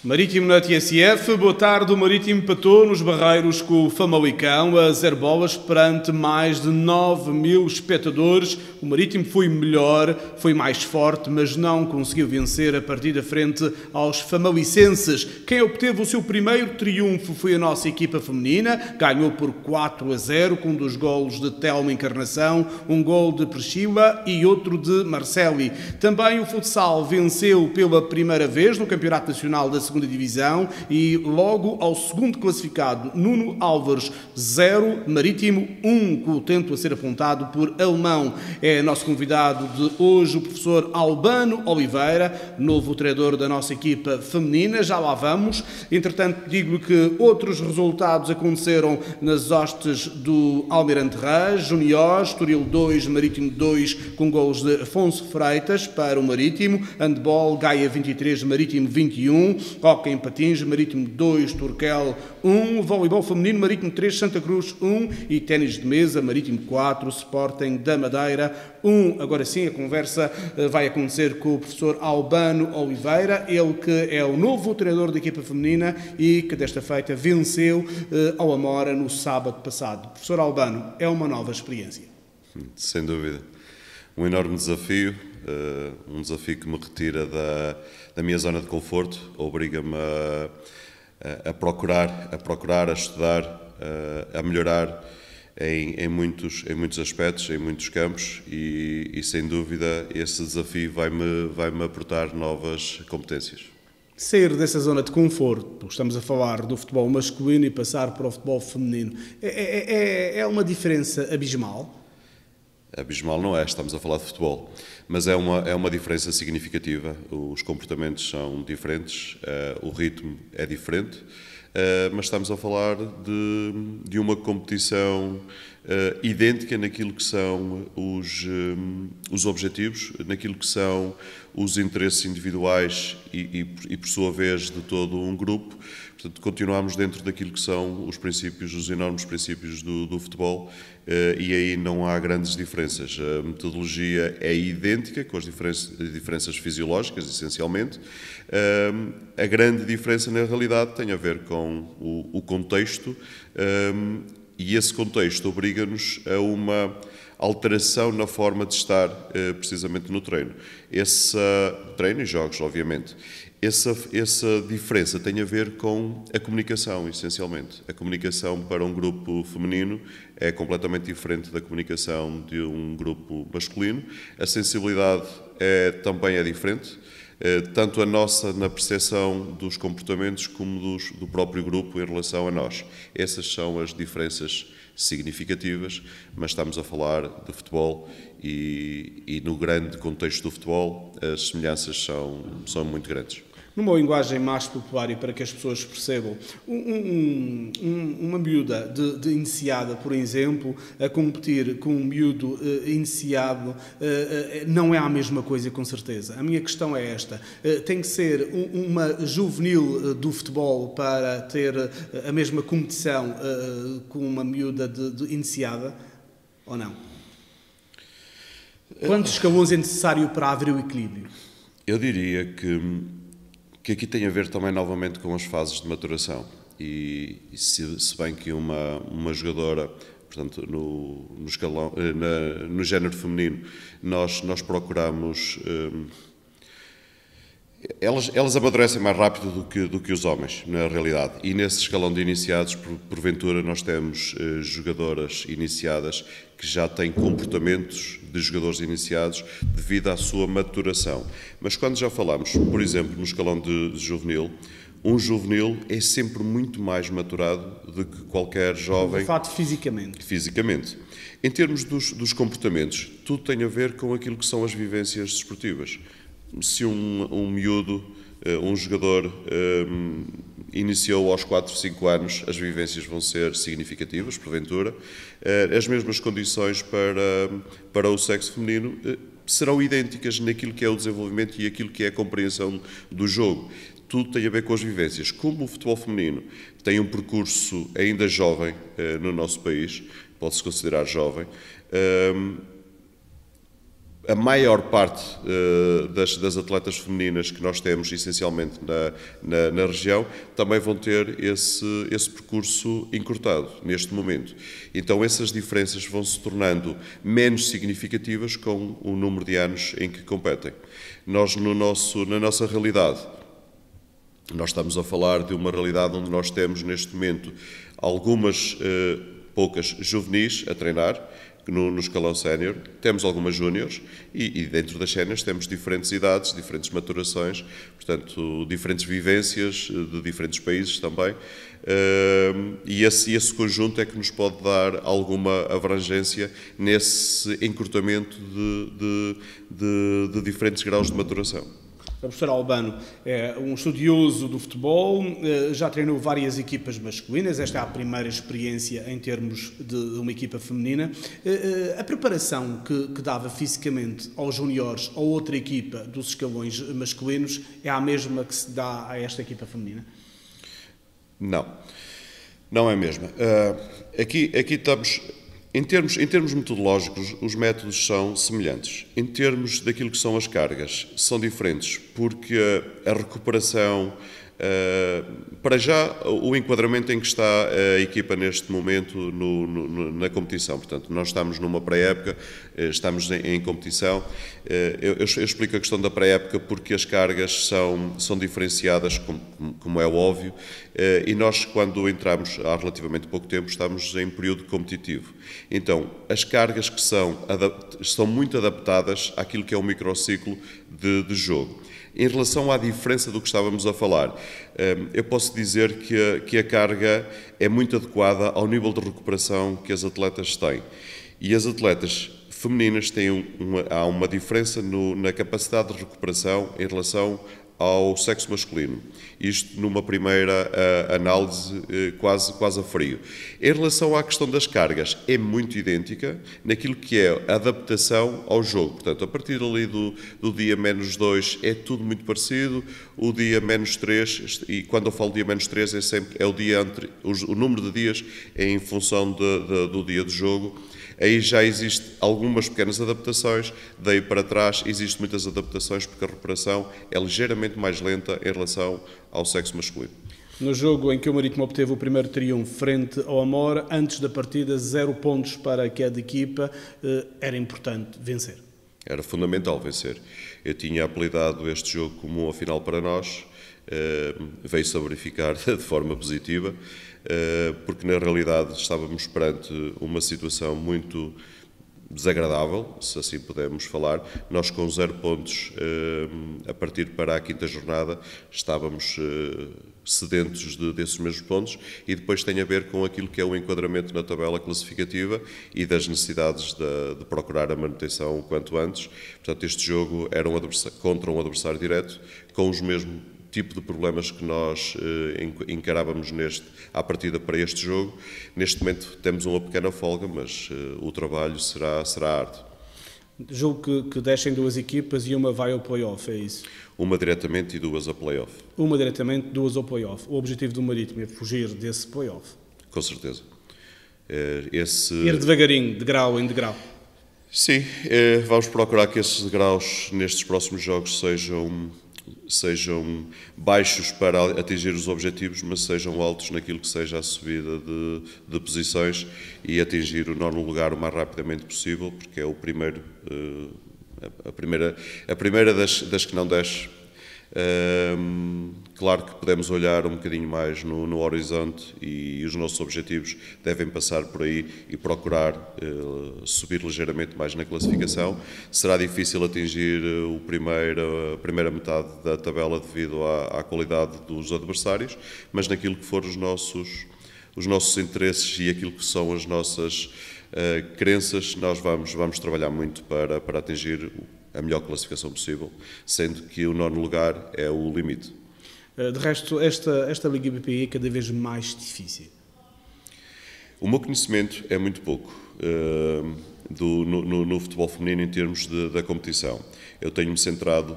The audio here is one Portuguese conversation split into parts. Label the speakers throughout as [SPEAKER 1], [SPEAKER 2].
[SPEAKER 1] Marítimo na TSF, boa tarde. O Marítimo empatou nos Barreiros com o Famalicão a 0 bolas perante mais de 9.000 espectadores. O Marítimo foi melhor, foi mais forte, mas não conseguiu vencer a partida frente aos famalicenses. Quem obteve o seu primeiro triunfo foi a nossa equipa feminina, ganhou por 4-0 com 2 golos de Telma Encarnação, um gol de Priscila e outro de Marceli. Também o futsal venceu pela primeira vez no Campeonato Nacional da segunda divisão e logo ao segundo classificado, Nuno Álvares 0, Marítimo 1, com o tento a ser apontado por Alemão. É nosso convidado de hoje o professor Albano Oliveira, novo treinador da nossa equipa feminina, já lá vamos. Entretanto, digo-lhe que outros resultados aconteceram nas hostes do Almirante Reis, Junior, Estoril 2, Marítimo 2, com golos de Afonso Freitas para o Marítimo, handball, Gaia 23, Marítimo 21, hóquei em patins, Marítimo 2, Turquel 1, voleibol feminino, Marítimo 3, Santa Cruz 1 e ténis de mesa, Marítimo 4, Sporting da Madeira 1. Agora sim, a conversa vai acontecer com o professor Albano Oliveira, ele que é o novo treinador da equipa feminina e que desta feita venceu ao Amora no sábado passado. Professor Albano, é uma nova experiência.
[SPEAKER 2] Sem dúvida. Um enorme desafio, um desafio que me retira da minha zona de conforto, obriga-me a procurar, a estudar, a melhorar em muitos aspectos, em muitos campos e sem dúvida esse desafio vai-me aportar novas competências.
[SPEAKER 1] Sair dessa zona de conforto, estamos a falar do futebol masculino e passar para o futebol feminino, é uma diferença abismal?
[SPEAKER 2] Abismal não é, estamos a falar de futebol, mas é uma diferença significativa, os comportamentos são diferentes, o ritmo é diferente, mas estamos a falar de uma competição idêntica naquilo que são os objetivos, naquilo que são os interesses individuais e por sua vez, de todo um grupo. Portanto, continuamos dentro daquilo que são os princípios, os enormes princípios do futebol e aí não há grandes diferenças. A metodologia é idêntica, com as diferenças fisiológicas, essencialmente. A grande diferença, na realidade, tem a ver com o contexto e esse contexto obriga-nos a uma alteração na forma de estar precisamente no treino. Treino e jogos, obviamente. Essa diferença tem a ver com a comunicação, essencialmente. A comunicação para um grupo feminino é completamente diferente da comunicação de um grupo masculino. A sensibilidade também é diferente, tanto a nossa na percepção dos comportamentos como do próprio grupo em relação a nós. Essas são as diferenças significativas, mas estamos a falar de futebol e no grande contexto do futebol as semelhanças são muito grandes.
[SPEAKER 1] Numa linguagem mais popular e para que as pessoas percebam, uma miúda de iniciada, por exemplo, a competir com um miúdo iniciado não é a mesma coisa, com certeza. A minha questão é esta: tem que ser uma juvenil do futebol para ter a mesma competição com uma miúda de iniciada ou não? Quantos escalões é necessário para haver o equilíbrio?
[SPEAKER 2] Eu diria que aqui tem a ver também novamente com as fases de maturação e se bem que uma jogadora, portanto no género feminino nós procuramos elas amadurecem mais rápido do que os homens, na realidade, e nesse escalão de iniciados, porventura, nós temos jogadoras iniciadas que já têm comportamentos de jogadores iniciados devido à sua maturação. Mas quando já falamos, por exemplo, no escalão de juvenil, um juvenil é sempre muito mais maturado do que qualquer jovem.
[SPEAKER 1] De facto, fisicamente.
[SPEAKER 2] Fisicamente. Em termos dos comportamentos, tudo tem a ver com aquilo que são as vivências desportivas. Se um miúdo, um jogador iniciou aos 4, 5 anos, as vivências vão ser significativas, porventura. As mesmas condições para o sexo feminino serão idênticas naquilo que é o desenvolvimento e aquilo que é a compreensão do jogo. Tudo tem a ver com as vivências. Como o futebol feminino tem um percurso ainda jovem no nosso país, pode-se considerar jovem, a maior parte das atletas femininas que nós temos, essencialmente na região, também vão ter esse percurso encurtado neste momento. Então essas diferenças vão se tornando menos significativas com o número de anos em que competem. Nós, na nossa realidade, nós estamos a falar de uma realidade onde nós temos neste momento algumas poucas juvenis a treinar, no escalão sénior, temos algumas júniores e dentro das séniores temos diferentes idades, diferentes maturações, portanto, diferentes vivências de diferentes países também, e esse conjunto é que nos pode dar alguma abrangência nesse encurtamento de diferentes graus de maturação.
[SPEAKER 1] O professor Albano é um estudioso do futebol, já treinou várias equipas masculinas, esta é a primeira experiência em termos de uma equipa feminina. A preparação que dava fisicamente aos juniores ou outra equipa dos escalões masculinos é a mesma que se dá a esta equipa feminina?
[SPEAKER 2] Não é a mesma. Aqui estamos... Em termos metodológicos, os métodos são semelhantes. Em termos daquilo que são as cargas, são diferentes, porque a recuperação, para já, o enquadramento em que está a equipa neste momento na competição. Portanto, nós estamos numa pré-época, estamos em competição. Eu explico a questão da pré-época porque as cargas são diferenciadas, como é óbvio, e nós, quando entramos há relativamente pouco tempo, estamos em período competitivo. Então, as cargas que são muito adaptadas àquilo que é o microciclo de jogo. Em relação à diferença do que estávamos a falar, eu posso dizer que a carga é muito adequada ao nível de recuperação que as atletas têm. E as atletas femininas há uma diferença na capacidade de recuperação em relação ao sexo masculino. Isto numa primeira análise quase a frio. Em relação à questão das cargas, é muito idêntica naquilo que é a adaptação ao jogo. Portanto, a partir ali do dia -2 é tudo muito parecido, o dia -3, e quando eu falo dia -3 é o dia o número de dias é em função do dia do jogo. Aí já existem algumas pequenas adaptações, daí para trás existem muitas adaptações porque a recuperação é ligeiramente mais lenta em relação ao sexo masculino.
[SPEAKER 1] No jogo em que o Marítimo obteve o primeiro triunfo frente ao Amor, antes da partida, 0 pontos para cada equipa, era importante vencer.
[SPEAKER 2] Era fundamental vencer. Eu tinha apelidado este jogo como uma final para nós, veio-se a verificar de forma positiva, porque na realidade estávamos perante uma situação muito desagradável, se assim pudermos falar. Nós com 0 pontos a partir para a 5ª jornada estávamos sedentos desses mesmos pontos, e depois tem a ver com aquilo que é o enquadramento na tabela classificativa e das necessidades de procurar a manutenção o quanto antes. Portanto, este jogo era contra um adversário direto, com os mesmos tipo de problemas que nós encarávamos à partida para este jogo. Neste momento temos uma pequena folga, mas o trabalho será árduo.
[SPEAKER 1] Jogo que descem 2 equipas e uma vai ao play-off, é isso?
[SPEAKER 2] Uma diretamente e 2 a play-off.
[SPEAKER 1] Uma diretamente, 2 ao play-off. O objetivo do Marítimo é fugir desse play-off?
[SPEAKER 2] Com certeza.
[SPEAKER 1] Ir devagarinho, de grau em degrau.
[SPEAKER 2] Sim, vamos procurar que esses degraus nestes próximos jogos sejam baixos para atingir os objetivos, mas sejam altos naquilo que seja a subida de posições e atingir o 9º lugar o mais rapidamente possível, porque é a primeira das que não desce. Claro que podemos olhar um bocadinho mais no horizonte e os nossos objetivos devem passar por aí e procurar subir ligeiramente mais na classificação. Será difícil atingir a primeira metade da tabela devido à qualidade dos adversários, mas naquilo que for os nossos interesses e aquilo que são as nossas crenças, nós vamos trabalhar muito para atingir a melhor classificação possível, sendo que o 9º lugar é o limite.
[SPEAKER 1] De resto, esta Liga BPI é cada vez mais difícil.
[SPEAKER 2] O meu conhecimento é muito pouco. no futebol feminino em termos da competição. Eu tenho-me centrado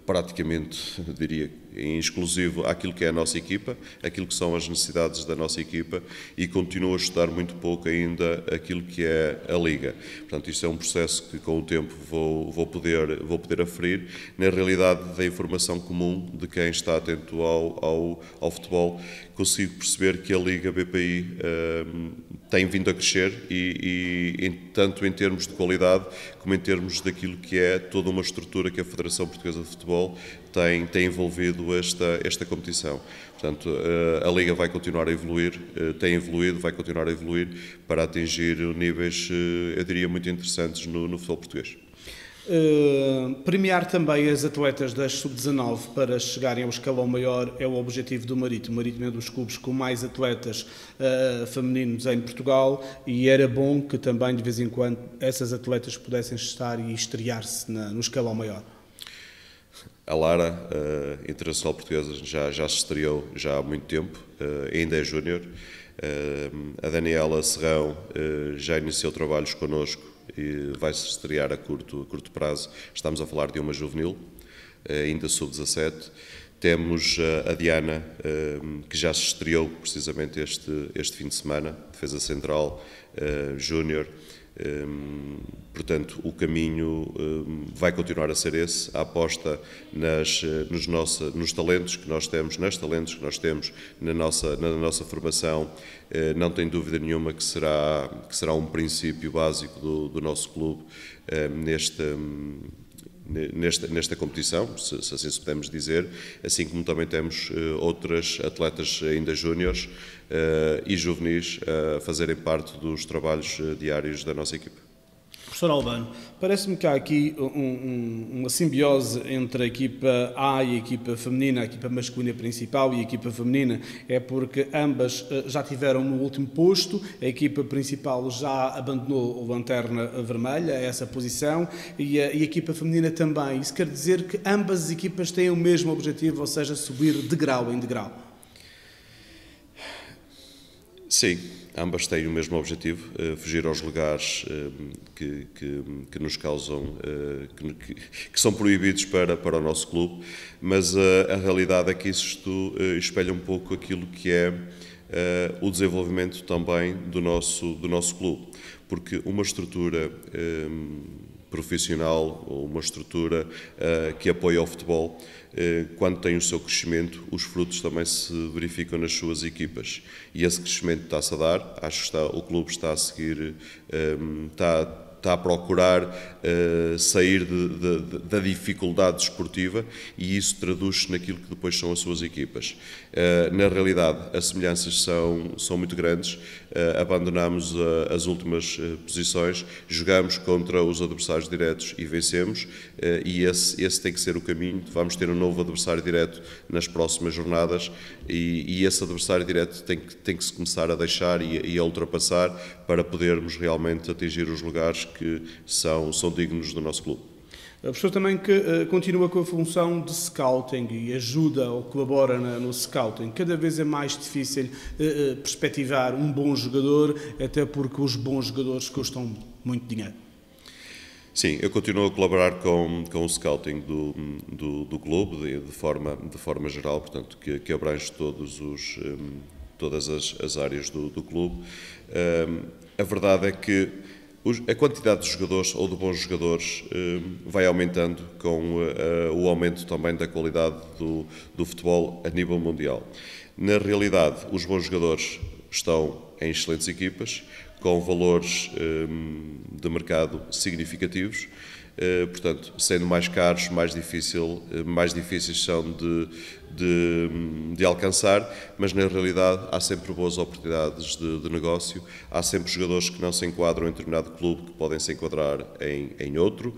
[SPEAKER 2] praticamente, diria, em exclusivo àquilo que é a nossa equipa, aquilo que são as necessidades da nossa equipa, e continuo a estudar muito pouco ainda aquilo que é a Liga. Portanto, isto é um processo que com o tempo vou poder aferir. Na realidade da informação comum de quem está atento ao futebol, consigo perceber que a Liga BPI tem vindo a crescer tanto em termos de qualidade como em termos daquilo que é toda uma estrutura que a Federação Portuguesa de Futebol tem envolvido esta competição. Portanto, a Liga vai continuar a evoluir, tem evoluído, vai continuar a evoluir para atingir níveis, eu diria, muito interessantes no futebol português.
[SPEAKER 1] Premiar também as atletas das sub-19 para chegarem ao escalão maior é o objetivo do Marítimo. O Marítimo é um dos clubes com mais atletas femininos em Portugal, e era bom que também de vez em quando essas atletas pudessem estar e estrear-se no escalão maior.
[SPEAKER 2] A Lara, internacional portuguesa, já se estreou já há muito tempo, ainda é júnior. A Daniela Serrão já iniciou trabalhos connosco e vai se estrear a curto prazo. Estamos a falar de uma juvenil, ainda sub-17. Temos a Diana, que já se estreou precisamente este fim de semana, defesa central, júnior. Portanto, o caminho vai continuar a ser esse, a aposta nos talentos que nós temos, na nossa formação. Não tem dúvida nenhuma que será um princípio básico do nosso clube nesta competição, se assim se podemos dizer, assim como também temos outras atletas ainda júniores e juvenis a fazerem parte dos trabalhos diários da nossa equipa.
[SPEAKER 1] Professor Albano, parece-me que há aqui uma simbiose entre a equipa A e a equipa feminina, a equipa masculina principal e a equipa feminina, é porque ambas já tiveram no último posto, a equipa principal já abandonou a lanterna vermelha, essa posição, e a equipa feminina também. Isso quer dizer que ambas as equipas têm o mesmo objetivo, ou seja, subir de grau em degrau?
[SPEAKER 2] Sim, ambas têm o mesmo objetivo, fugir aos lugares que nos causam, que são proibidos para o nosso clube, mas a realidade é que isto espelha um pouco aquilo que é o desenvolvimento também do nosso clube, porque uma estrutura profissional ou uma estrutura que apoia o futebol, quando tem o seu crescimento, os frutos também se verificam nas suas equipas, e esse crescimento está-se a dar. Acho que o clube está a seguir, está a procurar sair da dificuldade desportiva, e isso traduz-se naquilo que depois são as suas equipas. Na realidade, as semelhanças são muito grandes. Abandonamos as últimas posições, jogamos contra os adversários diretos e vencemos, e esse tem que ser o caminho. Vamos ter um novo adversário direto nas próximas jornadas, e esse adversário direto tem que se começar a deixar e a ultrapassar para podermos realmente atingir os lugares que são dignos do nosso clube.
[SPEAKER 1] O professor também que continua com a função de scouting e ajuda ou colabora no scouting. Cada vez é mais difícil perspectivar um bom jogador, até porque os bons jogadores custam muito dinheiro.
[SPEAKER 2] Sim, eu continuo a colaborar com o scouting do clube de forma geral, portanto, que abrange todas as áreas do clube. A verdade é que a quantidade de jogadores ou de bons jogadores vai aumentando com o aumento também da qualidade do futebol a nível mundial. Na realidade, os bons jogadores estão em excelentes equipas, com valores de mercado significativos. Portanto, sendo mais caros, mais difíceis são de alcançar, mas na realidade há sempre boas oportunidades de negócio, há sempre jogadores que não se enquadram em determinado clube que podem se enquadrar em outro,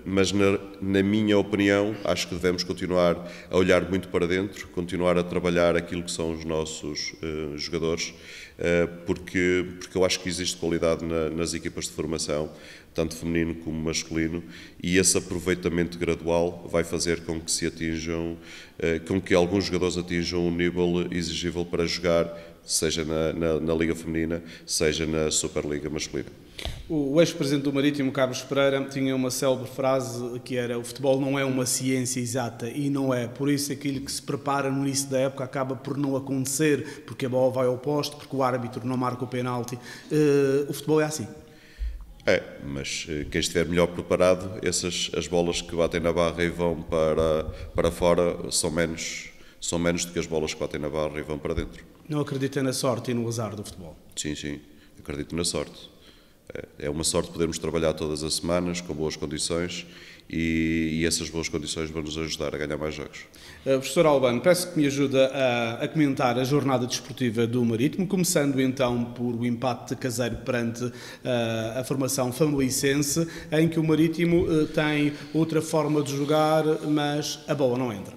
[SPEAKER 2] mas na minha opinião acho que devemos continuar a olhar muito para dentro, continuar a trabalhar aquilo que são os nossos jogadores, porque eu acho que existe qualidade nas equipas de formação, tanto feminino como masculino, e esse aproveitamento gradual vai fazer com que se atinjam com que alguns jogadores atinjam um nível exigível para jogar, seja na Liga Feminina, seja na Superliga Masculina.
[SPEAKER 1] O ex-presidente do Marítimo, Carlos Pereira, tinha uma célebre frase que era: o futebol não é uma ciência exata, e não é. Por isso aquilo que se prepara no início da época acaba por não acontecer, porque a bola vai ao poste, porque o árbitro não marca o penalti. O futebol é assim.
[SPEAKER 2] Mas quem estiver melhor preparado, as bolas que batem na barra e vão para fora são menos do que as bolas que batem na barra e vão para dentro.
[SPEAKER 1] Não acredita na sorte e no azar do futebol?
[SPEAKER 2] Sim, acredito na sorte. É uma sorte podermos trabalhar todas as semanas com boas condições e essas boas condições vão nos ajudar a ganhar mais jogos.
[SPEAKER 1] Professor Albano, peço que me ajude a comentar a jornada desportiva do Marítimo, começando então por o empate caseiro perante a formação famalicense, em que o Marítimo tem outra forma de jogar, mas a bola não entra.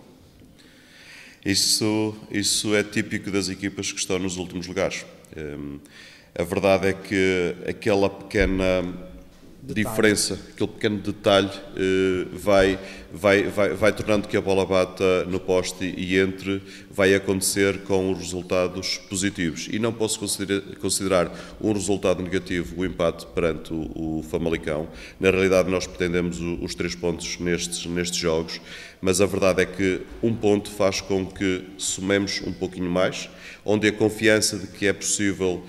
[SPEAKER 2] Isso é típico das equipas que estão nos últimos lugares. A verdade é que aquela pequena diferença, aquele pequeno detalhe vai tornando que a bola bata no poste e entre, vai acontecer com os resultados positivos. E não posso considerar um resultado negativo o empate perante o Famalicão. Na realidade, nós pretendemos os 3 pontos nestes jogos, mas a verdade é que um ponto faz com que somemos um pouquinho mais, onde a confiança de que é possível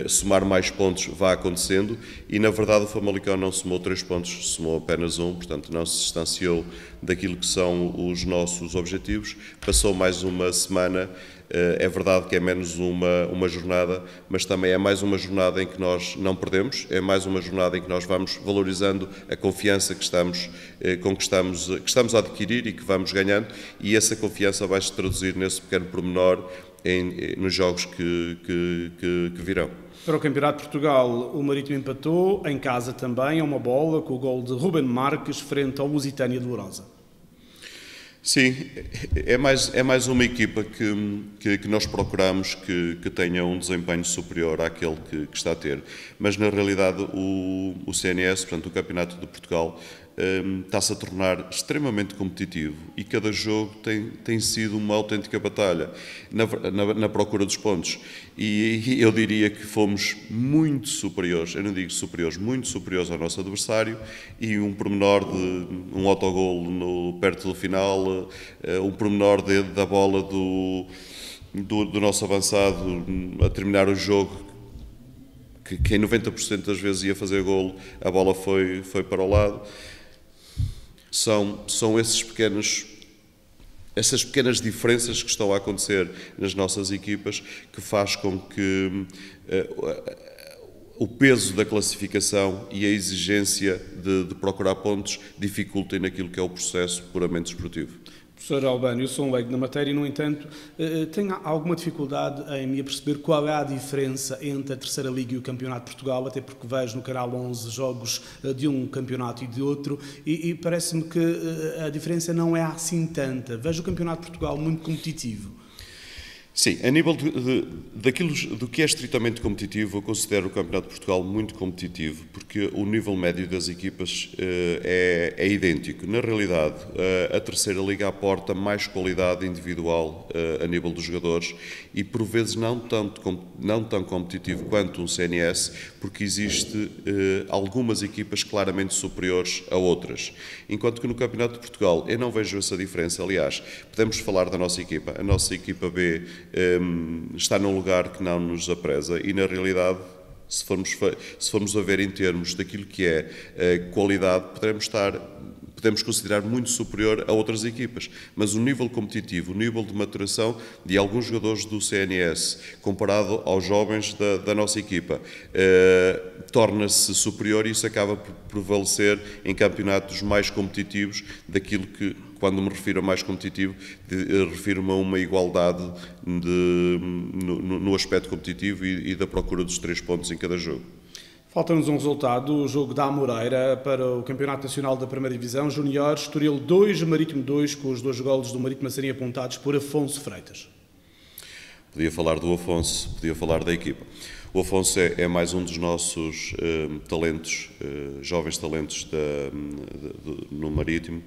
[SPEAKER 2] somar mais pontos vai acontecendo, e na verdade o Famalicão não somou 3 pontos, somou apenas 1, portanto não se distanciou daquilo que são os nossos objetivos. Passou mais uma semana, é verdade que é menos uma jornada, mas também é mais uma jornada em que nós não perdemos, é mais uma jornada em que nós vamos valorizando a confiança que estamos a adquirir e que vamos ganhando, e essa confiança vai se traduzir nesse pequeno pormenor nos jogos que virão.
[SPEAKER 1] Para o Campeonato de Portugal, o Marítimo empatou, em casa também, a uma bola, com o gol de Ruben Marques, frente ao Lusitânia de Lourosa.
[SPEAKER 2] Sim, é mais uma equipa que nós procuramos que tenha um desempenho superior àquele que está a ter. Mas, na realidade, o CNS, portanto, o Campeonato de Portugal, está-se a tornar extremamente competitivo e cada jogo tem sido uma autêntica batalha na procura dos pontos. E eu diria que fomos muito superiores, eu não digo superiores, muito superiores ao nosso adversário, e um pormenor de um autogolo perto do final, um pormenor da bola do nosso avançado a terminar o jogo, que em 90% das vezes ia fazer golo, a bola foi para o lado. São essas pequenas diferenças que estão a acontecer nas nossas equipas que faz com que o peso da classificação e a exigência de procurar pontos dificultem naquilo que é o processo puramente desportivo.
[SPEAKER 1] Professor Albano, eu sou um leigo na matéria e, no entanto, tenho alguma dificuldade em me aperceber qual é a diferença entre a Terceira Liga e o Campeonato de Portugal, até porque vejo no canal 11 jogos de um campeonato e de outro, e parece-me que a diferença não é assim tanta. Vejo o Campeonato de Portugal muito competitivo.
[SPEAKER 2] Sim, a nível do que é estritamente competitivo, eu considero o Campeonato de Portugal muito competitivo, porque o nível médio das equipas é idêntico. Na realidade, a Terceira Liga aporta mais qualidade individual a nível dos jogadores e, por vezes, não tão competitivo quanto um CNS, porque existe algumas equipas claramente superiores a outras. Enquanto que no Campeonato de Portugal eu não vejo essa diferença. Aliás, podemos falar da nossa equipa. A nossa equipa B está num lugar que não nos apreza e, na realidade, se formos a ver em termos daquilo que é qualidade, podemos considerar muito superior a outras equipas. Mas o nível competitivo, o nível de maturação de alguns jogadores do CNS, comparado aos jovens da nossa equipa, torna-se superior, e isso acaba por prevalecer em campeonatos mais competitivos daquilo que, quando me refiro a mais competitivo, refiro-me a uma igualdade no aspecto competitivo e da procura dos 3 pontos em cada jogo.
[SPEAKER 1] Falta-nos um resultado, o jogo da Amoreira para o Campeonato Nacional da Primeira Divisão, Júnior, Estoril 2, Marítimo 2, com os 2 golos do Marítimo a serem apontados por Afonso Freitas.
[SPEAKER 2] Podia falar do Afonso, podia falar da equipa. O Afonso é mais um dos nossos talentos, jovens talentos no Marítimo,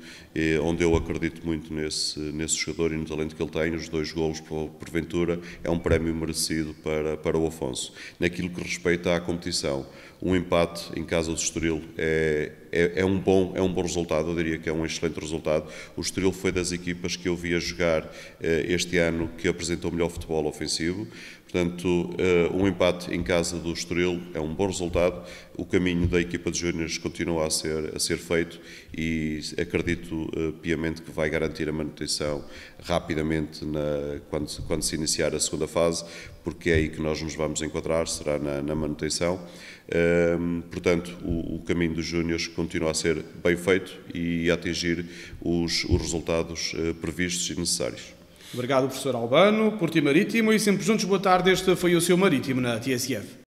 [SPEAKER 2] onde eu acredito muito nesse jogador e no talento que ele tem. Os 2 golos, porventura, é um prémio merecido para o Afonso. Naquilo que respeita à competição, um empate em casa do Estoril é um bom resultado, eu diria que é um excelente resultado. O Estoril foi das equipas que eu vi a jogar este ano que apresentou melhor futebol ofensivo. Portanto, um empate em casa do Estoril é um bom resultado. O caminho da equipa de júniores continua a ser feito e acredito piamente que vai garantir a manutenção rapidamente quando se iniciar a segunda fase, porque é aí que nós nos vamos enquadrar, será na manutenção. Portanto, o caminho dos júniores continua a ser bem feito e a atingir os resultados previstos e necessários.
[SPEAKER 1] Obrigado, professor Albano, por Ti Marítimo, e sempre juntos, boa tarde. Este foi o seu Marítimo na TSF.